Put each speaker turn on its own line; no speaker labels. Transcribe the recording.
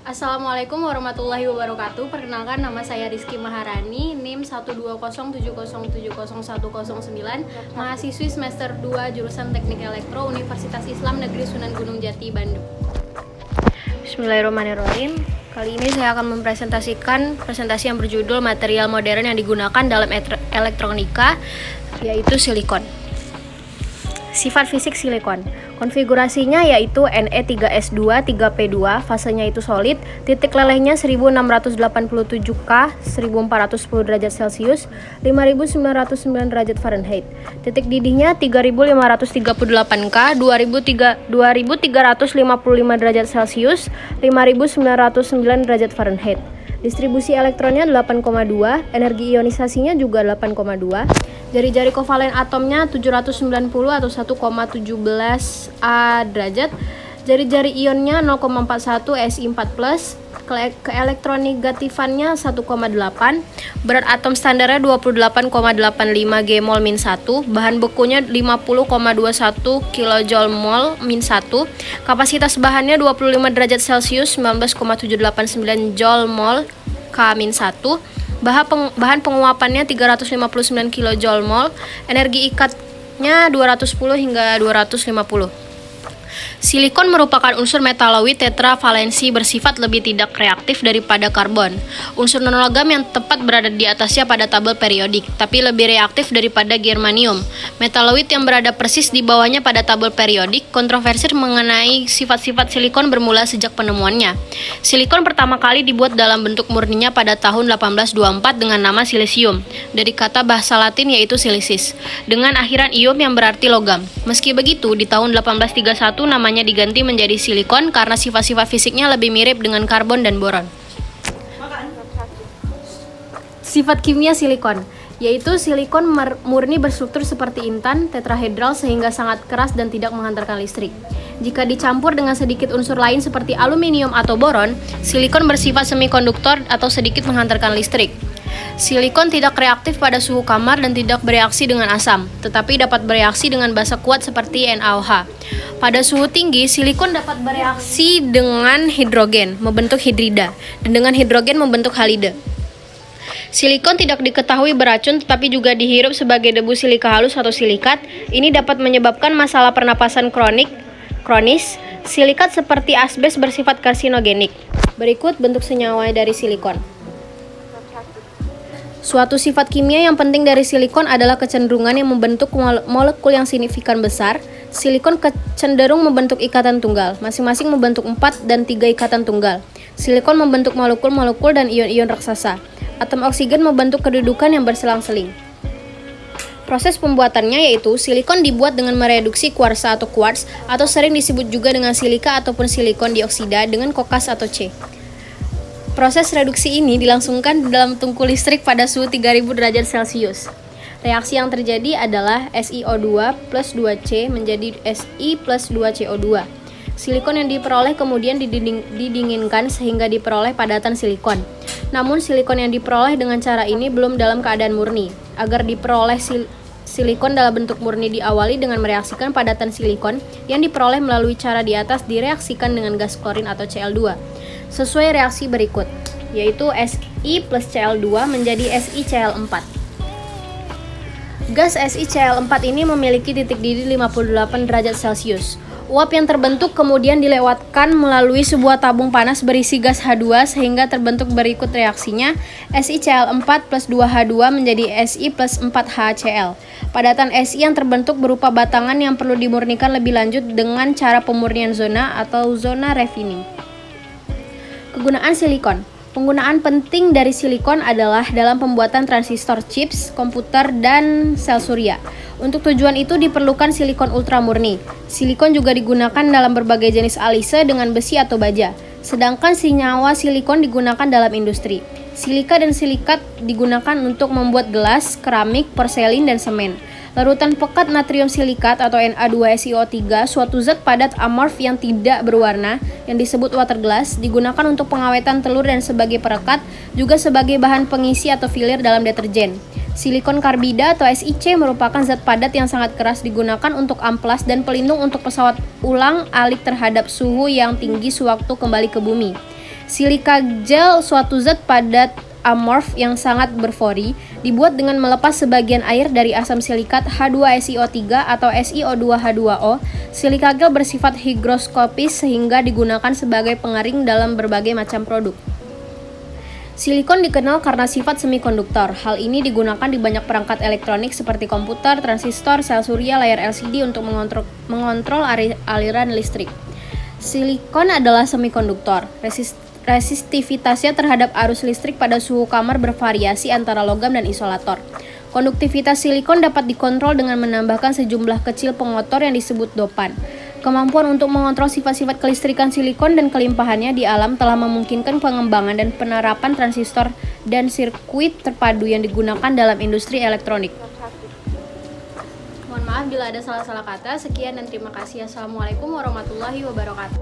Assalamualaikum warahmatullahi wabarakatuh. Perkenalkan, nama saya Rizky Maharani, NIM 12070701009, mahasiswi semester 2 jurusan Teknik Elektro Universitas Islam Negeri Sunan Gunung Jati, Bandung. Bismillahirrahmanirrahim. Kali ini saya akan mempresentasikan presentasi yang berjudul material modern yang digunakan dalam elektronika, yaitu silikon. Sifat fisik silikon. Konfigurasinya yaitu Ne3S2 3P2, fasenya itu solid, titik lelehnya 1687K 1410 derajat Celcius 5909 derajat Fahrenheit. Titik didihnya 3538K 2355 derajat Celcius 5909 derajat Fahrenheit. Distribusi elektronnya 8,2, energi ionisasinya juga 8,2. Jari-jari kovalen atomnya 790 atau 1,17 A derajat. Jari-jari ionnya 0,41 Si4+. Keelektronegatifannya 1,8. Berat atom standarnya 28,85 G mol min 1. Bahan bekunya 50,21 kJ mol min 1. Kapasitas bahannya 25 derajat Celcius 19,789 Joule mol K min 1. Bahan penguapannya 359 kJ mol. Energi ikatnya 210 hingga 250. Silikon merupakan unsur metaloid tetravalensi bersifat lebih tidak reaktif daripada karbon. Unsur non-logam yang tepat berada di atasnya pada tabel periodik, tapi lebih reaktif daripada germanium. Metaloid yang berada persis di bawahnya pada tabel periodik. Kontroversi mengenai sifat-sifat silikon bermula sejak penemuannya. Silikon pertama kali dibuat dalam bentuk murninya pada tahun 1824 dengan nama silisium, dari kata bahasa Latin yaitu silicis, dengan akhiran ium yang berarti logam. Meski begitu, di tahun 1831 namanya diganti menjadi silikon karena sifat-sifat fisiknya lebih mirip dengan karbon dan boron. Sifat kimia silikon, yaitu silikon murni berstruktur seperti intan, tetrahedral sehingga sangat keras dan tidak menghantarkan listrik. Jika dicampur dengan sedikit unsur lain seperti aluminium atau boron, silikon bersifat semikonduktor atau sedikit menghantarkan listrik. Silikon tidak reaktif pada suhu kamar dan tidak bereaksi dengan asam, tetapi dapat bereaksi dengan basa kuat seperti NaOH. Pada suhu tinggi, silikon dapat bereaksi dengan hidrogen, membentuk hidrida, dan dengan hidrogen membentuk halide. Silikon tidak diketahui beracun, tetapi juga dihirup sebagai debu silika halus atau silikat. Ini dapat menyebabkan masalah pernapasan kronis. Silikat seperti asbes bersifat karsinogenik. Berikut bentuk senyawa dari silikon. Suatu sifat kimia yang penting dari silikon adalah kecenderungan yang membentuk molekul yang signifikan besar. Silikon cenderung membentuk ikatan tunggal, masing-masing membentuk 4 dan 3 ikatan tunggal. Silikon membentuk molekul-molekul dan ion-ion raksasa. Atom oksigen membentuk kedudukan yang berselang-seling. Proses pembuatannya yaitu silikon dibuat dengan mereduksi kuarsa atau quartz, atau sering disebut juga dengan silika ataupun silikon dioksida dengan kokas atau C. Proses reduksi ini dilangsungkan di dalam tungku listrik pada suhu 3000 derajat Celcius. Reaksi yang terjadi adalah SiO2 plus 2C menjadi Si plus 2CO2. Silikon yang diperoleh kemudian didinginkan sehingga diperoleh padatan silikon. Namun silikon yang diperoleh dengan cara ini belum dalam keadaan murni. Agar diperoleh silikon dalam bentuk murni diawali dengan mereaksikan padatan silikon yang diperoleh melalui cara di atas direaksikan dengan gas klorin atau Cl2. Sesuai reaksi berikut, yaitu Si plus Cl2 menjadi SiCl4. Gas SiCl4 ini memiliki titik didih 58 derajat Celcius. Uap yang terbentuk kemudian dilewatkan melalui sebuah tabung panas berisi gas H2 sehingga terbentuk berikut reaksinya. SiCl4 plus 2H2 menjadi Si plus 4HCl. Padatan Si yang terbentuk berupa batangan yang perlu dimurnikan lebih lanjut dengan cara pemurnian zona atau zona refining. Kegunaan silikon. Penggunaan penting dari silikon adalah dalam pembuatan transistor, chips, komputer, dan sel surya. Untuk tujuan itu diperlukan silikon ultramurni. Silikon juga digunakan dalam berbagai jenis alise dengan besi atau baja. Sedangkan senyawa silikon digunakan dalam industri. Silika dan silikat digunakan untuk membuat gelas, keramik, porselin, dan semen. Larutan pekat natrium silikat atau Na2SiO3, suatu zat padat amorf yang tidak berwarna yang disebut water glass, digunakan untuk pengawetan telur dan sebagai perekat, juga sebagai bahan pengisi atau filler dalam deterjen. Silikon karbida atau SiC merupakan zat padat yang sangat keras, digunakan untuk amplas dan pelindung untuk pesawat ulang alik terhadap suhu yang tinggi sewaktu kembali ke bumi. Silika gel suatu zat padat amorf yang sangat berfori, dibuat dengan melepas sebagian air dari asam silikat H2SiO3 atau SiO2H2O. Silika gel bersifat higroskopis sehingga digunakan sebagai pengering dalam berbagai macam produk. Silikon dikenal karena sifat semikonduktor. Hal ini digunakan di banyak perangkat elektronik seperti komputer, transistor, sel surya, layar LCD untuk mengontrol aliran listrik. Silikon adalah semikonduktor. Resistivitasnya terhadap arus listrik pada suhu kamar bervariasi antara logam dan isolator. Konduktivitas silikon dapat dikontrol dengan menambahkan sejumlah kecil pengotor yang disebut dopan. Kemampuan untuk mengontrol sifat-sifat kelistrikan silikon dan kelimpahannya di alam telah memungkinkan pengembangan dan penerapan transistor dan sirkuit terpadu yang digunakan dalam industri elektronik. Mohon maaf bila ada salah-salah kata. Sekian dan terima kasih. Assalamualaikum warahmatullahi wabarakatuh.